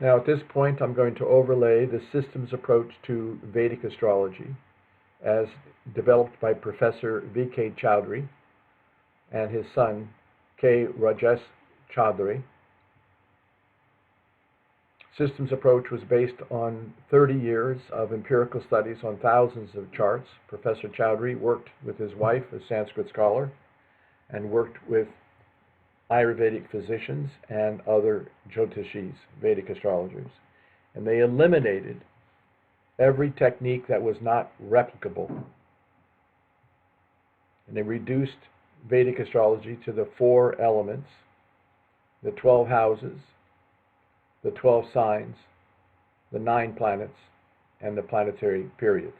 Now at this point I'm going to overlay the systems approach to Vedic astrology as developed by Professor V.K. Chowdhury and his son K. Rajesh Chowdhury. Systems approach was based on 30 years of empirical studies on thousands of charts. Professor Chowdhury worked with his wife, a Sanskrit scholar, and worked with Ayurvedic physicians and other Jyotishis, Vedic astrologers. And they eliminated every technique that was not replicable. And they reduced Vedic astrology to the 4 elements, the 12 houses, the 12 signs, the 9 planets, and the planetary periods,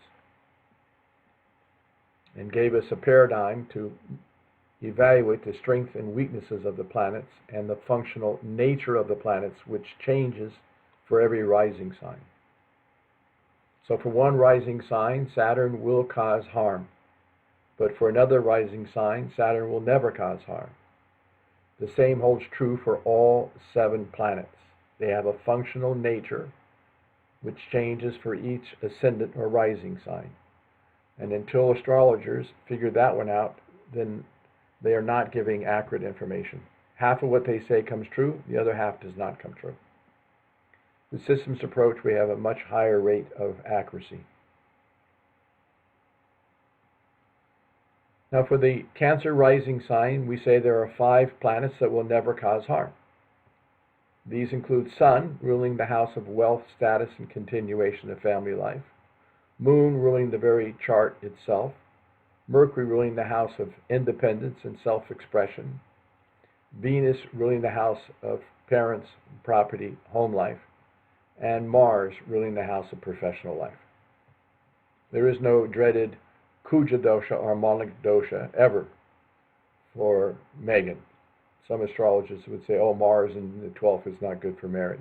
and gave us a paradigm to evaluate the strengths and weaknesses of the planets and the functional nature of the planets, which changes for every rising sign. So for one rising sign, Saturn will cause harm, but for another rising sign, Saturn will never cause harm. The same holds true for all 7 planets. They have a functional nature which changes for each ascendant or rising sign. And until astrologers figure that one out, then they are not giving accurate information. Half of what they say comes true, the other half does not come true. With systems approach, we have a much higher rate of accuracy. Now for the Cancer rising sign, we say there are 5 planets that will never cause harm. These include Sun, ruling the house of wealth, status, and continuation of family life. Moon, ruling the very chart itself. Mercury, ruling the house of independence and self-expression. Venus, ruling the house of parents, property, home life. And Mars, ruling the house of professional life. There is no dreaded Kuja dosha or Malik dosha ever for Meghan. Some astrologers would say, oh, Mars in the 12th is not good for marriage.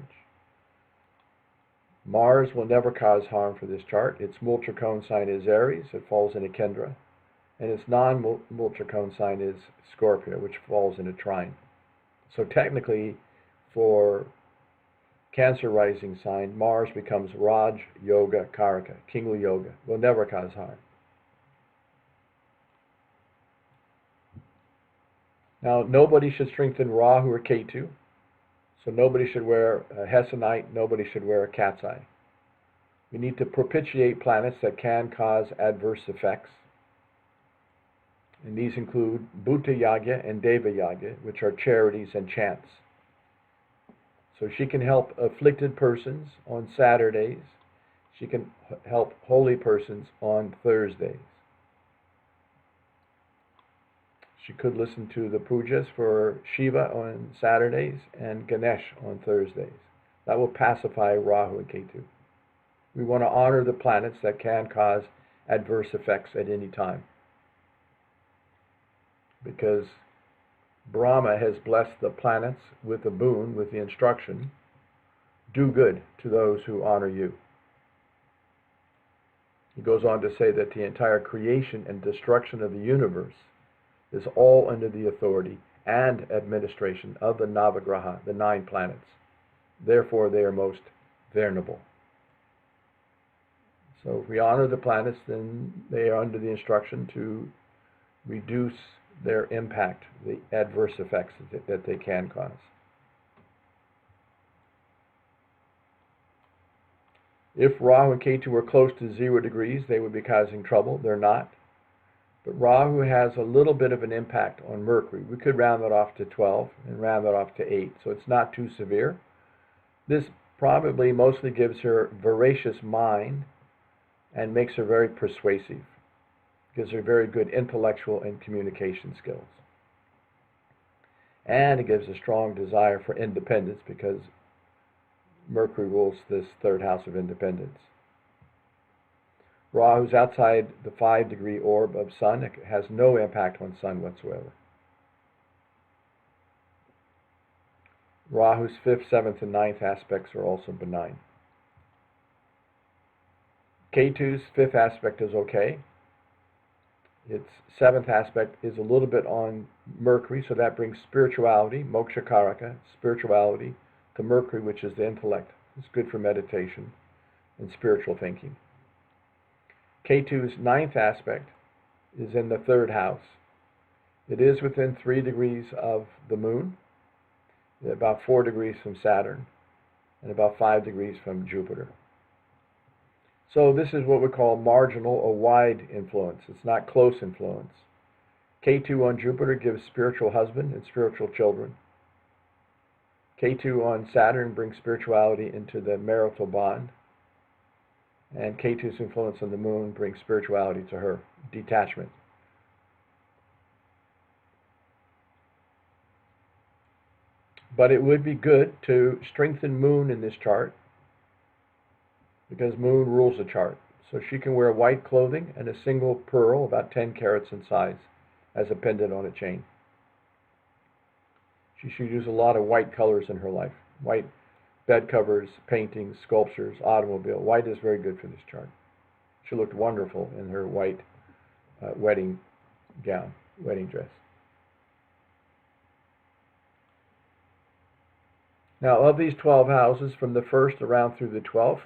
Mars will never cause harm for this chart. Its Multracone sign is Aries. It falls into Kendra. And its non-Multracone sign is Scorpio, which falls into Trine. So technically, for Cancer rising sign, Mars becomes Raj Yoga Karaka, kingly yoga. Will never cause harm. Now, nobody should strengthen Rahu or Ketu, so nobody should wear a Hessonite, nobody should wear a cat's eye. We need to propitiate planets that can cause adverse effects, and these include Bhuta Yagya and Deva Yagya, which are charities and chants. So she can help afflicted persons on Saturdays. She can help holy persons on Thursdays. She could listen to the pujas for Shiva on Saturdays and Ganesh on Thursdays. That will pacify Rahu and Ketu. We want to honor the planets that can cause adverse effects at any time, because Brahma has blessed the planets with a boon, with the instruction, do good to those who honor you. He goes on to say that the entire creation and destruction of the universe is all under the authority and administration of the Navagraha, the 9 planets. Therefore, they are most venerable. So if we honor the planets, then they are under the instruction to reduce their impact, the adverse effects that they can cause. If Rahu and Ketu were close to 0 degrees, they would be causing trouble. They're not. But Rahu has a little bit of an impact on Mercury. We could round that off to 12 and round that off to 8, so it's not too severe. This probably mostly gives her voracious mind and makes her very persuasive. Gives her very good intellectual and communication skills. And it gives a strong desire for independence, because Mercury rules this 3rd house of independence. Rahu's outside the 5-degree orb of Sun. It has no impact on Sun whatsoever. Rahu's 5th, 7th, and 9th aspects are also benign. Ketu's 5th aspect is okay. Its 7th aspect is a little bit on Mercury, so that brings spirituality, moksha karaka, spirituality, to Mercury, which is the intellect, It's good for meditation and spiritual thinking. Ketu's ninth aspect is in the third house. It is within 3 degrees of the moon, about 4 degrees from Saturn, and about 5 degrees from Jupiter. So this is what we call marginal or wide influence. It's not close influence. Ketu on Jupiter gives spiritual husband and spiritual children. Ketu on Saturn brings spirituality into the marital bond. And Ketu's influence on the moon brings spirituality to her, detachment. But it would be good to strengthen moon in this chart, because moon rules the chart. So she can wear white clothing and a single pearl, about 10 carats in size, as a pendant on a chain. She should use a lot of white colors in her life. White bed covers, paintings, sculptures, automobile. White is very good for this chart. She looked wonderful in her white wedding gown, wedding dress. Now, of these 12 houses, from the 1st around through the 12th,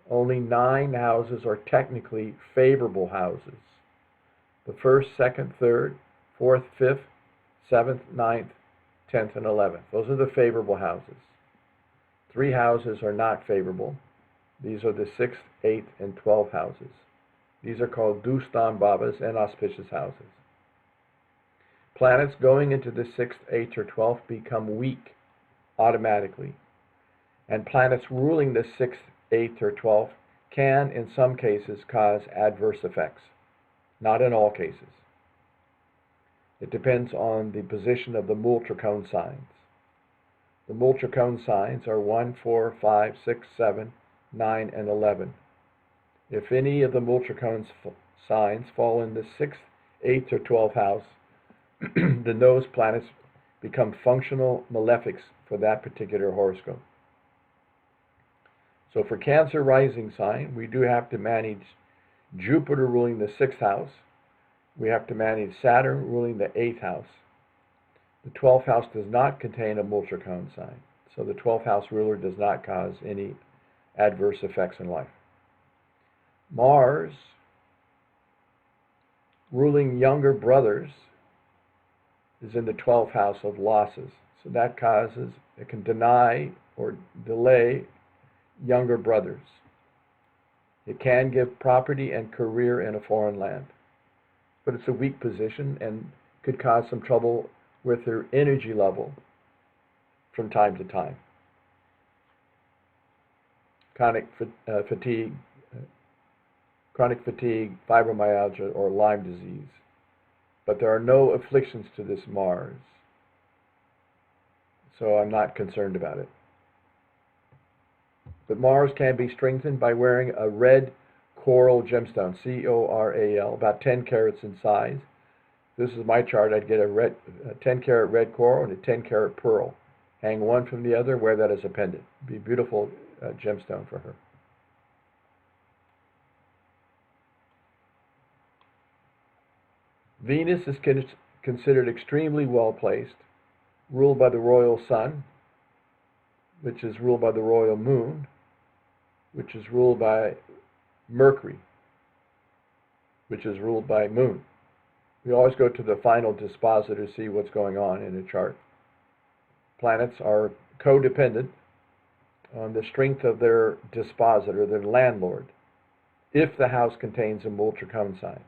only 9 houses are technically favorable houses. The 1st, 2nd, 3rd, 4th, 5th, 7th, 9th, 10th, and 11th. Those are the favorable houses. 3 houses are not favorable. These are the 6th, 8th, and 12th houses. These are called Dustan Babas and auspicious houses. Planets going into the 6th, 8th, or 12th become weak automatically. And planets ruling the 6th, 8th, or 12th can, in some cases, cause adverse effects. Not in all cases. It depends on the position of the Multracone signs. The Multracone signs are 1, 4, 5, 6, 7, 9, and 11. If any of the Multracone signs fall in the 6th, 8th, or 12th house, then those planets become functional malefics for that particular horoscope. So for Cancer rising sign, we do have to manage Jupiter ruling the 6th house. We have to manage Saturn ruling the 8th house. The 12th house does not contain a Multracone sign, so the 12th house ruler does not cause any adverse effects in life. Mars ruling younger brothers is in the 12th house of losses. So that causes, it can deny or delay younger brothers. It can give property and career in a foreign land. But it's a weak position and could cause some trouble with their energy level from time to time. Chronic fatigue, fibromyalgia, or Lyme disease. But there are no afflictions to this Mars, so I'm not concerned about it. But Mars can be strengthened by wearing a red coral gemstone, C-O-R-A-L, about 10 carats in size. This is my chart. I'd get a 10 carat red coral and a 10 carat pearl. Hang one from the other, wear that as a pendant. It'd be a beautiful gemstone for her. Venus is considered extremely well placed, ruled by the royal sun, which is ruled by the royal moon, which is ruled by Mercury, which is ruled by moon. We always go to the final dispositor to see what's going on in a chart. Planets are codependent on the strength of their dispositor, their landlord, if the house contains a Multracone sign.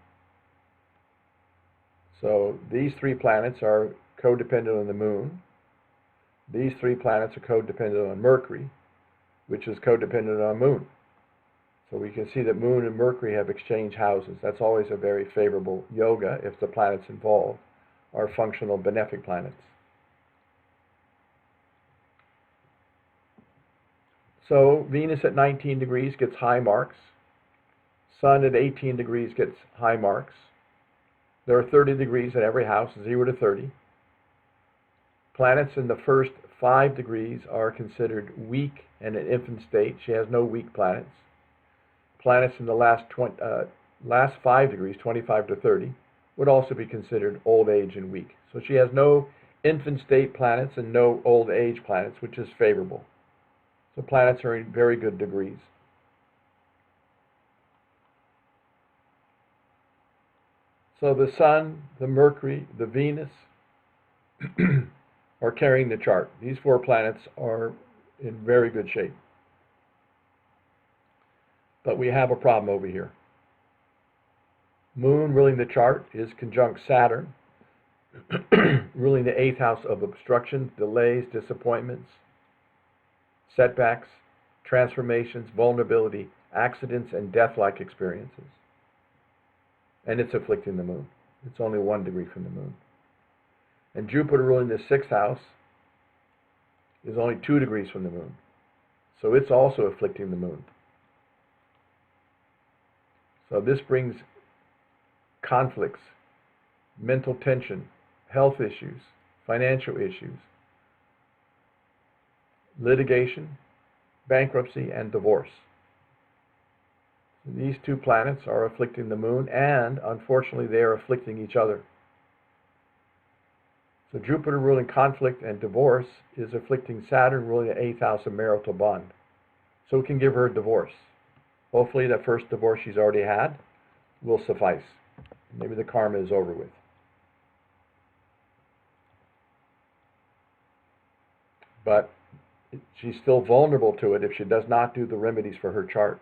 So these 3 planets are codependent on the moon. These 3 planets are codependent on Mercury, which is codependent on moon. So we can see that moon and Mercury have exchanged houses. That's always a very favorable yoga if the planets involved are functional benefic planets. So Venus at 19 degrees gets high marks. Sun at 18 degrees gets high marks. There are 30 degrees in every house, 0 to 30. Planets in the first 5 degrees are considered weak and in infant state. She has no weak planets. Planets in the last 5 degrees, 25 to 30, would also be considered old age and weak. So she has no infant state planets and no old age planets, which is favorable. The planets are in very good degrees. So the Sun, the Mercury, the Venus are carrying the chart. These 4 planets are in very good shape. But we have a problem over here. Moon, ruling the chart, is conjunct Saturn, ruling the 8th house of obstruction, delays, disappointments, setbacks, transformations, vulnerability, accidents, and death-like experiences. And it's afflicting the moon. It's only 1 degree from the moon. And Jupiter, ruling the 6th house, is only 2 degrees from the moon. So it's also afflicting the moon. So this brings conflicts, mental tension, health issues, financial issues, litigation, bankruptcy, and divorce. These 2 planets are afflicting the moon, and unfortunately they are afflicting each other. So Jupiter, ruling conflict and divorce, is afflicting Saturn, ruling the 8th house of marital bond. So it can give her a divorce. Hopefully that first divorce she's already had will suffice. Maybe the karma is over with. But she's still vulnerable to it if she does not do the remedies for her chart.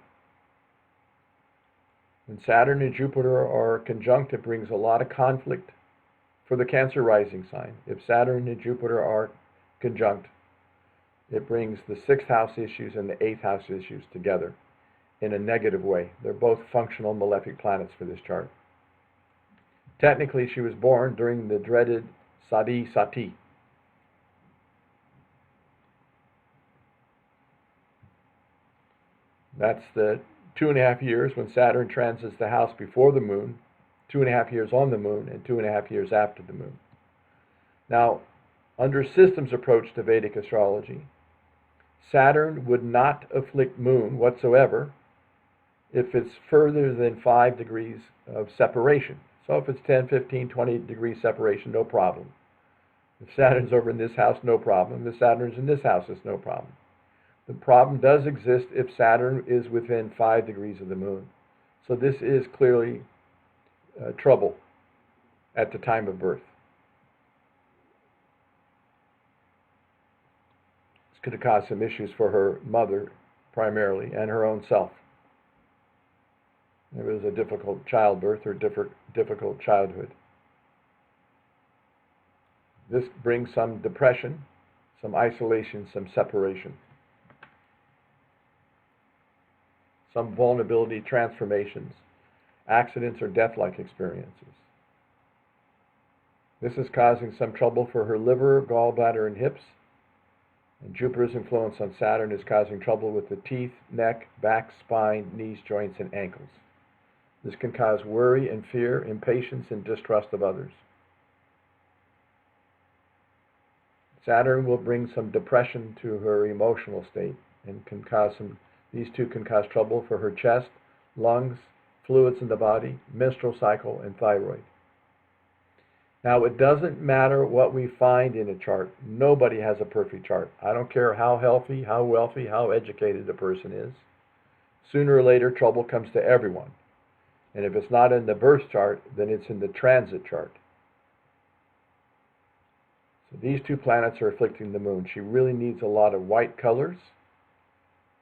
When Saturn and Jupiter are conjunct, it brings a lot of conflict for the Cancer rising sign. If Saturn and Jupiter are conjunct, it brings the 6th house issues and the 8th house issues together in a negative way. They're both functional malefic planets for this chart. Technically, she was born during the dreaded Sadi Sati. That's the 2.5 years when Saturn transits the house before the moon, 2.5 years on the moon, and 2.5 years after the moon. Now, under systems approach to Vedic astrology, Saturn would not afflict moon whatsoever if it's further than 5 degrees of separation. So if it's 10, 15, 20 degrees separation, no problem. If Saturn's over in this house, no problem. If Saturn's in this house, it's no problem. The problem does exist if Saturn is within 5 degrees of the moon. So this is clearly trouble at the time of birth. It's going to cause some issues for her mother primarily and her own self. It was a difficult childbirth or difficult childhood. This brings some depression, some isolation, some separation, some vulnerability, transformations, accidents, or death-like experiences. This is causing some trouble for her liver, gallbladder, and hips. And Jupiter's influence on Saturn is causing trouble with the teeth, neck, back, spine, knees, joints, and ankles. This can cause worry and fear, impatience, and distrust of others. Saturn will bring some depression to her emotional state and can cause these 2 can cause trouble for her chest, lungs, fluids in the body, menstrual cycle, and thyroid. Now, it doesn't matter what we find in a chart. Nobody has a perfect chart. I don't care how healthy, how wealthy, how educated a person is. Sooner or later, trouble comes to everyone. And if it's not in the birth chart, then it's in the transit chart. So these 2 planets are afflicting the moon. She really needs a lot of white colors,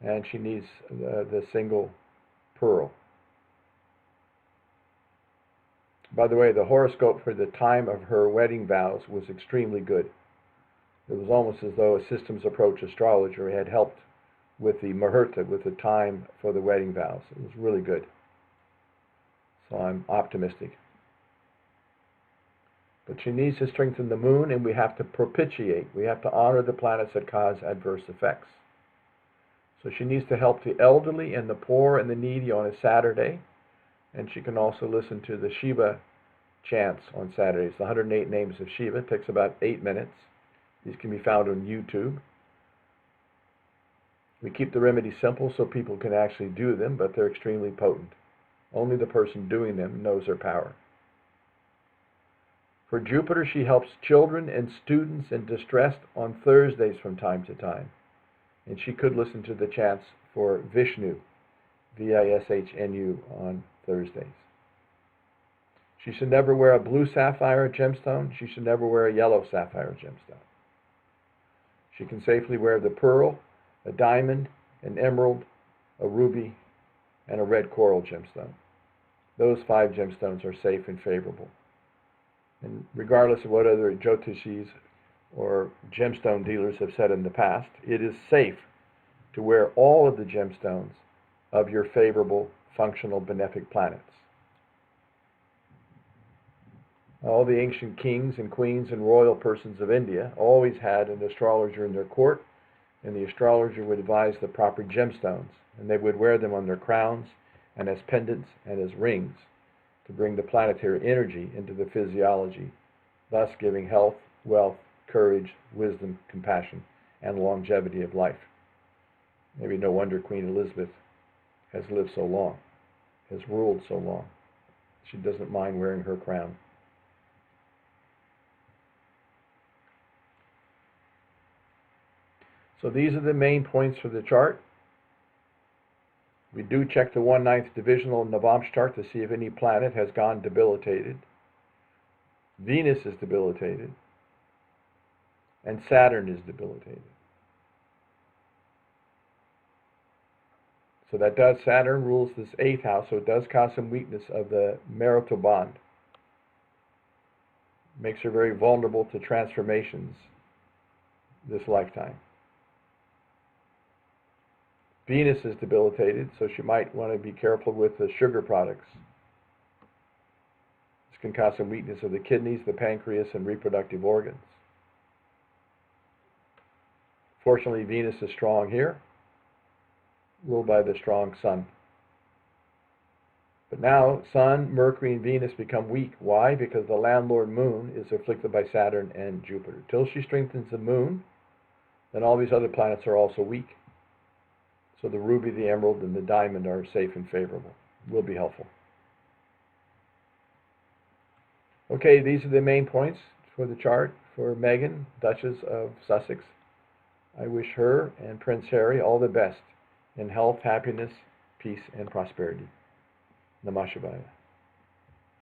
and she needs the single pearl. By the way, the horoscope for the time of her wedding vows was extremely good. It was almost as though a systems approach astrologer had helped with the muhurta, with the time for the wedding vows. It was really good. So I'm optimistic. But she needs to strengthen the moon, and we have to propitiate. We have to honor the planets that cause adverse effects. So she needs to help the elderly and the poor and the needy on a Saturday. And she can also listen to the Shiva chants on Saturdays. The 108 names of Shiva. It takes about 8 minutes. These can be found on YouTube. We keep the remedies simple so people can actually do them, but they're extremely potent. Only the person doing them knows their power. For Jupiter, she helps children and students in distress on Thursdays from time to time. And she could listen to the chants for Vishnu, Vishnu, on Thursdays. She should never wear a blue sapphire gemstone. She should never wear a yellow sapphire gemstone. She can safely wear the pearl, a diamond, an emerald, a ruby, and a red coral gemstone. Those 5 gemstones are safe and favorable. And regardless of what other Jyotishis or gemstone dealers have said in the past, it is safe to wear all of the gemstones of your favorable functional benefic planets. All the ancient kings and queens and royal persons of India always had an astrologer in their court, and the astrologer would advise the proper gemstones, and they would wear them on their crowns and as pendants and as rings to bring the planetary energy into the physiology, thus giving health, wealth, courage, wisdom, compassion, and longevity of life. Maybe no wonder Queen Elizabeth has lived so long, has ruled so long. She doesn't mind wearing her crown. So these are the main points for the chart. We do check the 1/9 divisional Navamsh chart to see if any planet has gone debilitated. Venus is debilitated, and Saturn is debilitated. So that does, Saturn rules this 8th house, so it does cause some weakness of the marital bond. Makes her very vulnerable to transformations this lifetime. Venus is debilitated, so she might want to be careful with the sugar products. This can cause some weakness of the kidneys, the pancreas, and reproductive organs. Fortunately, Venus is strong here, ruled by the strong Sun. But now, Sun, Mercury, and Venus become weak. Why? Because the landlord Moon is afflicted by Saturn and Jupiter. Till she strengthens the Moon, then all these other planets are also weak. So the ruby, the emerald, and the diamond are safe and favorable. Will be helpful. Okay, these are the main points for the chart for Meghan, Duchess of Sussex. I wish her and Prince Harry all the best in health, happiness, peace, and prosperity. Namah Shivaya.